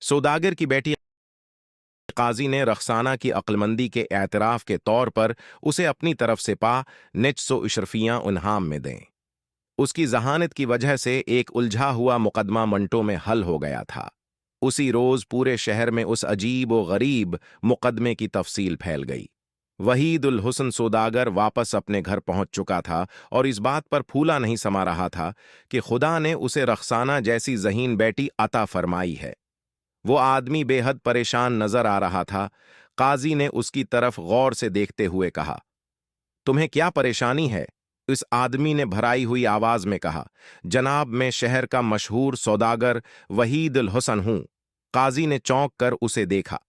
सौदागर की बेटी काजी ने रखसाना की अक्लमंदी के एतराफ़ के तौर पर उसे अपनी तरफ से पा निचसो इशरफियाँ उन्हाम में दें। उसकी जहानत की वजह से एक उलझा हुआ मुकदमा मंटो में हल हो गया था। उसी रोज पूरे शहर में उस अजीब व गरीब मुकदमे की तफसील फैल गई। वहीद उल हुस्न सौदागर वापस अपने घर पहुंच चुका था और इस बात पर फूला नहीं समा रहा था कि खुदा ने उसे रखसाना जैसी ज़हीन बेटी अता फरमाई है। वो आदमी बेहद परेशान नजर आ रहा था। काजी ने उसकी तरफ गौर से देखते हुए कहा, तुम्हें क्या परेशानी है? इस आदमी ने भराई हुई आवाज में कहा, जनाब मैं शहर का मशहूर सौदागर वहीद उल हुस्न हूं। काजी ने चौंक कर उसे देखा।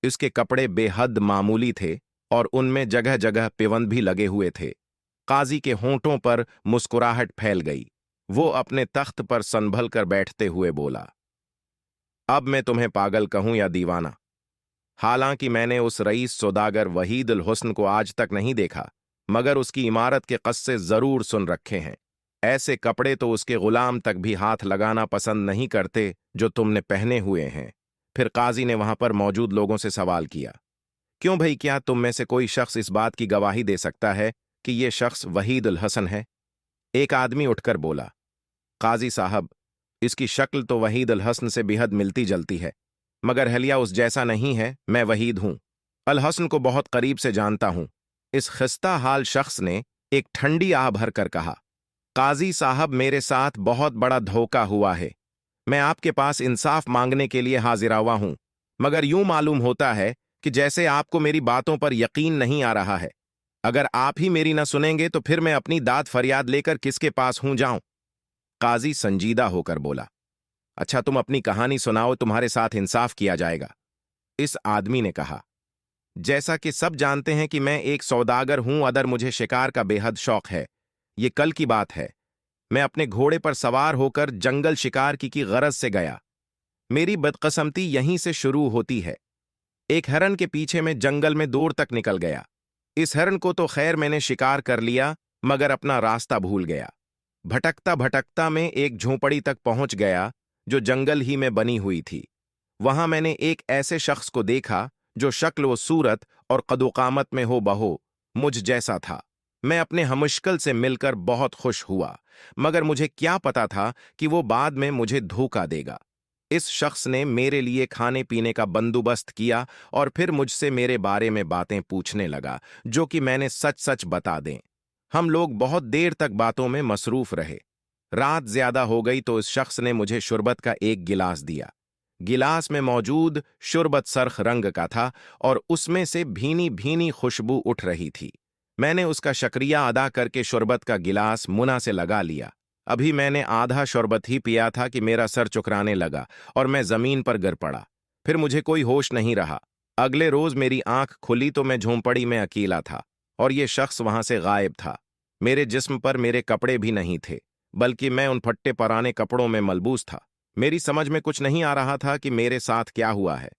इसके कपड़े बेहद मामूली थे और उनमें जगह जगह पिवंद भी लगे हुए थे। काजी के होंठों पर मुस्कुराहट फैल गई। वो अपने तख्त पर संभल कर बैठते हुए बोला, अब मैं तुम्हें पागल कहूं या दीवाना? हालांकि मैंने उस रईस सौदागर वहीद उल हुस्न को आज तक नहीं देखा, मगर उसकी इमारत के कस्से जरूर सुन रखे हैं। ऐसे कपड़े तो उसके गुलाम तक भी हाथ लगाना पसंद नहीं करते जो तुमने पहने हुए हैं। फिर काजी ने वहां पर मौजूद लोगों से सवाल किया, क्यों भाई, क्या तुम में से कोई शख्स इस बात की गवाही दे सकता है कि ये शख्स वहीद उल हसन है? एक आदमी उठकर बोला, काजी साहब, इसकी शक्ल तो वहीद उल हसन से बेहद मिलती जलती है, मगर हलिया उस जैसा नहीं है। मैं वहीद हूं, अल हसन को बहुत करीब से जानता हूं। इस खस्ता हाल शख्स ने एक ठंडी आह भरकर कहा, काजी साहब, मेरे साथ बहुत बड़ा धोखा हुआ है। मैं आपके पास इंसाफ मांगने के लिए हाजिर हुआ हूं, मगर यूं मालूम होता है कि जैसे आपको मेरी बातों पर यकीन नहीं आ रहा है। अगर आप ही मेरी न सुनेंगे तो फिर मैं अपनी दाद फरियाद लेकर किसके पास हूं जाऊं? काजी संजीदा होकर बोला, अच्छा तुम अपनी कहानी सुनाओ, तुम्हारे साथ इंसाफ किया जाएगा। इस आदमी ने कहा, जैसा कि सब जानते हैं कि मैं एक सौदागर हूं, अदर मुझे शिकार का बेहद शौक है। ये कल की बात है। मैं अपने घोड़े पर सवार होकर जंगल शिकार की गरज से गया। मेरी बदकिस्मती यहीं से शुरू होती है। एक हिरन के पीछे में जंगल में दूर तक निकल गया। इस हिरन को तो खैर मैंने शिकार कर लिया, मगर अपना रास्ता भूल गया। भटकता भटकता मैं एक झोंपड़ी तक पहुंच गया जो जंगल ही में बनी हुई थी। वहां मैंने एक ऐसे शख्स को देखा जो शक्ल व सूरत और कदोकामत में हो बहो मुझ जैसा था। मैं अपने हमुश्किल से मिलकर बहुत खुश हुआ, मगर मुझे क्या पता था कि वो बाद में मुझे धोखा देगा। इस शख्स ने मेरे लिए खाने पीने का बंदोबस्त किया और फिर मुझसे मेरे बारे में बातें पूछने लगा, जो कि मैंने सच सच बता दें। हम लोग बहुत देर तक बातों में मसरूफ रहे। रात ज्यादा हो गई तो इस शख्स ने मुझे शुरबत का एक गिलास दिया। गिलास में मौजूद शुरबत सरख रंग का था और उसमें से भीनी भीनी खुशबू उठ रही थी। मैंने उसका शुक्रिया अदा करके शुरबत का गिलास मुना से लगा लिया। अभी मैंने आधा शरबत ही पिया था कि मेरा सर चुकराने लगा और मैं जमीन पर गिर पड़ा। फिर मुझे कोई होश नहीं रहा। अगले रोज मेरी आंख खुली तो मैं झोंपड़ी में अकेला था और ये शख्स वहां से गायब था। मेरे जिस्म पर मेरे कपड़े भी नहीं थे, बल्कि मैं उन फट्टे पराने कपड़ों में मलबूस था। मेरी समझ में कुछ नहीं आ रहा था कि मेरे साथ क्या हुआ है।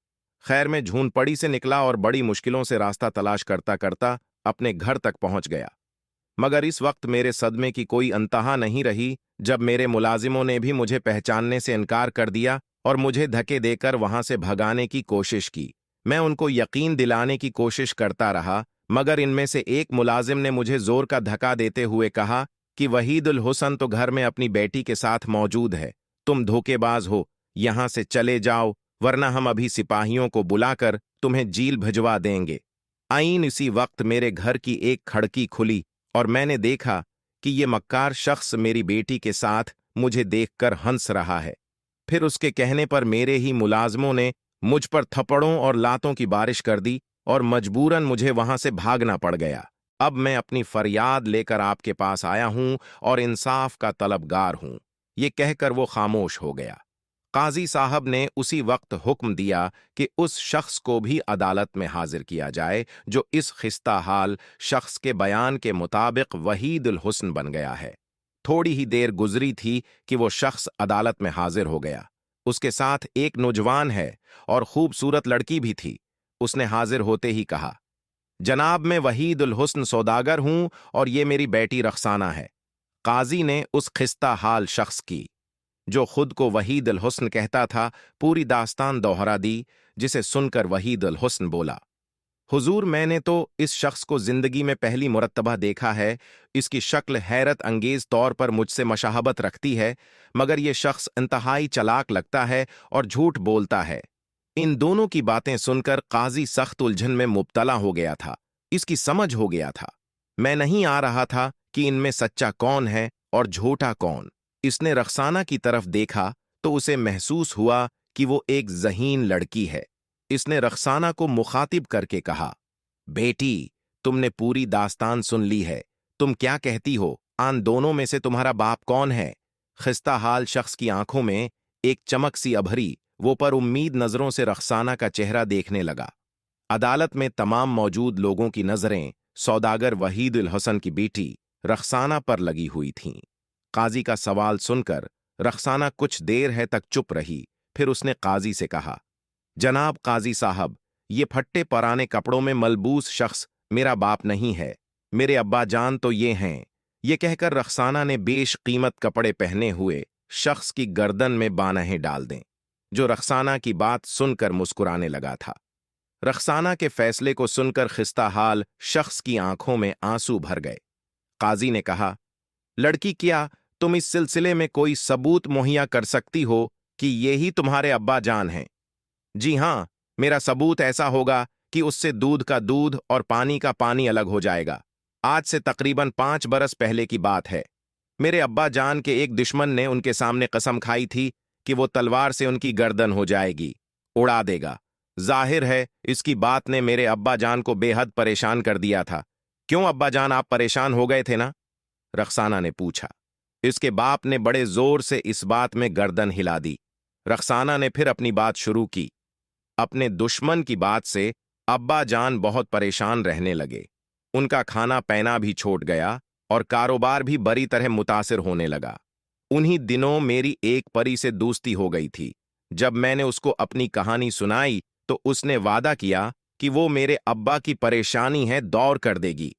खैर मैं झूनपड़ी से निकला और बड़ी मुश्किलों से रास्ता तलाश करता करता अपने घर तक पहुंच गया। मगर इस वक्त मेरे सदमे की कोई अंतहा नहीं रही जब मेरे मुलाजिमों ने भी मुझे पहचानने से इनकार कर दिया और मुझे धक्के देकर वहां से भगाने की कोशिश की। मैं उनको यकीन दिलाने की कोशिश करता रहा, मगर इनमें से एक मुलाजिम ने मुझे जोर का धक्का देते हुए कहा कि वहीद उल हुस्न तो घर में अपनी बेटी के साथ मौजूद है। तुम धोखेबाज हो, यहां से चले जाओ, वरना हम अभी सिपाहियों को बुलाकर तुम्हें जेल भिजवा देंगे। आईन इसी वक्त मेरे घर की एक खिड़की खुली और मैंने देखा कि ये मक्कार शख्स मेरी बेटी के साथ मुझे देखकर हंस रहा है। फिर उसके कहने पर मेरे ही मुलाजमों ने मुझ पर थप्पड़ों और लातों की बारिश कर दी और मजबूरन मुझे वहां से भागना पड़ गया। अब मैं अपनी फरियाद लेकर आपके पास आया हूं और इंसाफ का तलबगार हूं। ये कहकर वो खामोश हो गया। काजी साहब ने उसी वक्त हुक्म दिया कि उस शख्स को भी अदालत में हाजिर किया जाए जो इस खिस्ता हाल शख्स के बयान के मुताबिक वहीद उल हुस्न बन गया है। थोड़ी ही देर गुजरी थी कि वो शख्स अदालत में हाजिर हो गया। उसके साथ एक नौजवान है और खूबसूरत लड़की भी थी। उसने हाजिर होते ही कहा, जनाब मैं वहीद उल हुस्न सौदागर हूं और ये मेरी बेटी रखसाना है। काजी ने उस खिस्ता हाल शख्स की जो खुद को वहीद अल हुस्न कहता था, पूरी दास्तान दोहरा दी, जिसे सुनकर वहीद अल हुस्न बोला, हुजूर, मैंने तो इस शख्स को जिंदगी में पहली मुरतबा देखा है। इसकी शक्ल हैरत अंगेज तौर पर मुझसे मशाहबत रखती है, मगर यह शख्स इंतहाई चालाक लगता है और झूठ बोलता है। इन दोनों की बातें सुनकर काजी सख्त उलझन में मुब्तला हो गया था। इसकी समझ हो गया था, मैं नहीं आ रहा था कि इनमें सच्चा कौन है और झूठा कौन। इसने रखसाना की तरफ देखा तो उसे महसूस हुआ कि वो एक ज़हीन लड़की है। इसने रखसाना को मुखातिब करके कहा, बेटी, तुमने पूरी दास्तान सुन ली है, तुम क्या कहती हो? आन दोनों में से तुम्हारा बाप कौन है? खिस्ता हाल शख्स की आंखों में एक चमक सी अभरी, वो पर उम्मीद नजरों से रखसाना का चेहरा देखने लगा। अदालत में तमाम मौजूद लोगों की नजरें सौदागर वहीद उल हसन की बेटी रखसाना पर लगी हुई थीं। काजी का सवाल सुनकर रखसाना कुछ देर है तक चुप रही, फिर उसने काजी से कहा, जनाब काजी साहब, ये फट्टे पराने कपड़ों में मलबूस शख्स मेरा बाप नहीं है, मेरे अब्बा जान तो ये हैं। ये कहकर रखसाना ने बेश कीमत कपड़े पहने हुए शख्स की गर्दन में बानहें डाल दें, जो रखसाना की बात सुनकर मुस्कुराने लगा था। रखसाना के फैसले को सुनकर खिस्ता हाल शख्स की आंखों में आंसू भर गए। काजी ने कहा, लड़की, क्या तुम इस सिलसिले में कोई सबूत मुहैया कर सकती हो कि ये ही तुम्हारे अब्बा जान हैं? जी हां, मेरा सबूत ऐसा होगा कि उससे दूध का दूध और पानी का पानी अलग हो जाएगा। आज से तकरीबन 5 बरस पहले की बात है। मेरे अब्बा जान के एक दुश्मन ने उनके सामने कसम खाई थी कि वो तलवार से उनकी गर्दन हो जाएगी, उड़ा देगा। जाहिर है इसकी बात ने मेरे अब्बा जान को बेहद परेशान कर दिया था। क्यों अब्बा जान, आप परेशान हो गए थे ना? रखसाना ने पूछा। इसके बाप ने बड़े जोर से इस बात में गर्दन हिला दी। रखसाना ने फिर अपनी बात शुरू की। अपने दुश्मन की बात से अब्बा जान बहुत परेशान रहने लगे। उनका खाना पैना भी छूट गया और कारोबार भी बड़ी तरह मुतासिर होने लगा। उन्हीं दिनों मेरी एक परी से दोस्ती हो गई थी। जब मैंने उसको अपनी कहानी सुनाई तो उसने वादा किया कि वो मेरे अब्बा की परेशानी है दौर कर देगी।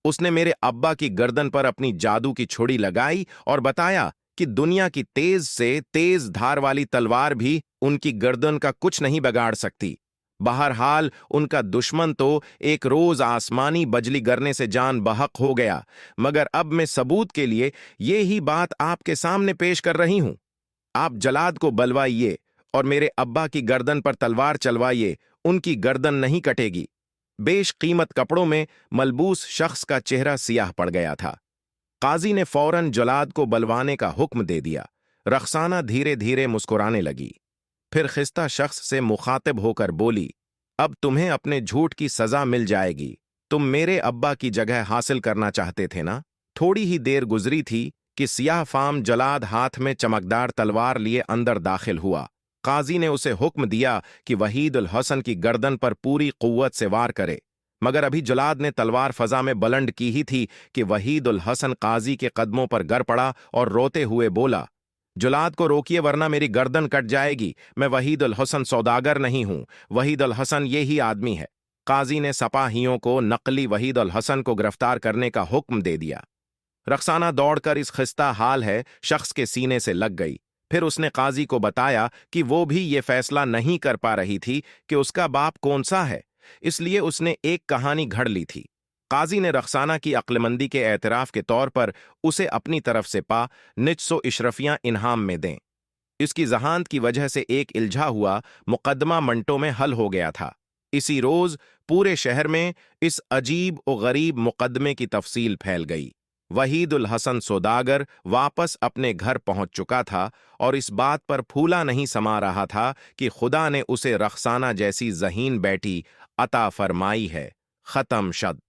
उसने मेरे अब्बा की गर्दन पर अपनी जादू की छुरी लगाई और बताया कि दुनिया की तेज से तेज धार वाली तलवार भी उनकी गर्दन का कुछ नहीं बिगाड़ सकती। बहरहाल उनका दुश्मन तो एक रोज आसमानी बजली गिरने से जान बहक हो गया, मगर अब मैं सबूत के लिए ये ही बात आपके सामने पेश कर रही हूं। आप जलाद को बलवाइए और मेरे अब्बा की गर्दन पर तलवार चलवाइए, उनकी गर्दन नहीं कटेगी। बेश कीमत कपड़ों में मलबूस शख्स का चेहरा सियाह पड़ गया था। काजी ने फौरन जलाद को बलवाने का हुक्म दे दिया। रखसाना धीरे धीरे मुस्कुराने लगी। फिर खिस्ता शख्स से मुखातिब होकर बोली, अब तुम्हें अपने झूठ की सजा मिल जाएगी। तुम मेरे अब्बा की जगह हासिल करना चाहते थे ना? थोड़ी ही देर गुजरी थी कि सियाह फाम जलाद हाथ में चमकदार तलवार लिए अंदर दाखिल हुआ। काजी ने उसे हुक्म दिया कि वहीद उल हसन की गर्दन पर पूरी कुव्वत से वार करे, मगर अभी जलाद ने तलवार फजा में बुलंद की ही थी कि वहीद उल हसन काजी के कदमों पर गिर पड़ा और रोते हुए बोला, जुलाद को रोकिए वरना मेरी गर्दन कट जाएगी। मैं वहीद उल हसन सौदागर नहीं हूं, वहीद उल हसन ये ही आदमी है। काजी ने सपाहियों को नकली वहीद उल हसन को गिरफ्तार करने का हुक्म दे दिया। रखसाना दौड़कर इस खिस्ता हाल है शख्स के सीने से लग गई। फिर उसने काजी को बताया कि वो भी ये फैसला नहीं कर पा रही थी कि उसका बाप कौन सा है, इसलिए उसने एक कहानी घड़ ली थी। काजी ने रखसाना की अक्लमंदी के एतराफ के तौर पर उसे अपनी तरफ से पा निचसो इशरफियां इनाम में दें। इसकी जहानत की वजह से एक इल्झा हुआ मुकदमा मिनटों में हल हो गया था। इसी रोज पूरे शहर में इस अजीब और गरीब मुकदमे की तफसील फैल गई। वहीद उल हसन सौदागर वापस अपने घर पहुंच चुका था और इस बात पर फूला नहीं समा रहा था कि खुदा ने उसे रखसाना जैसी ज़हीन बेटी अता फरमाई है। खत्म शद।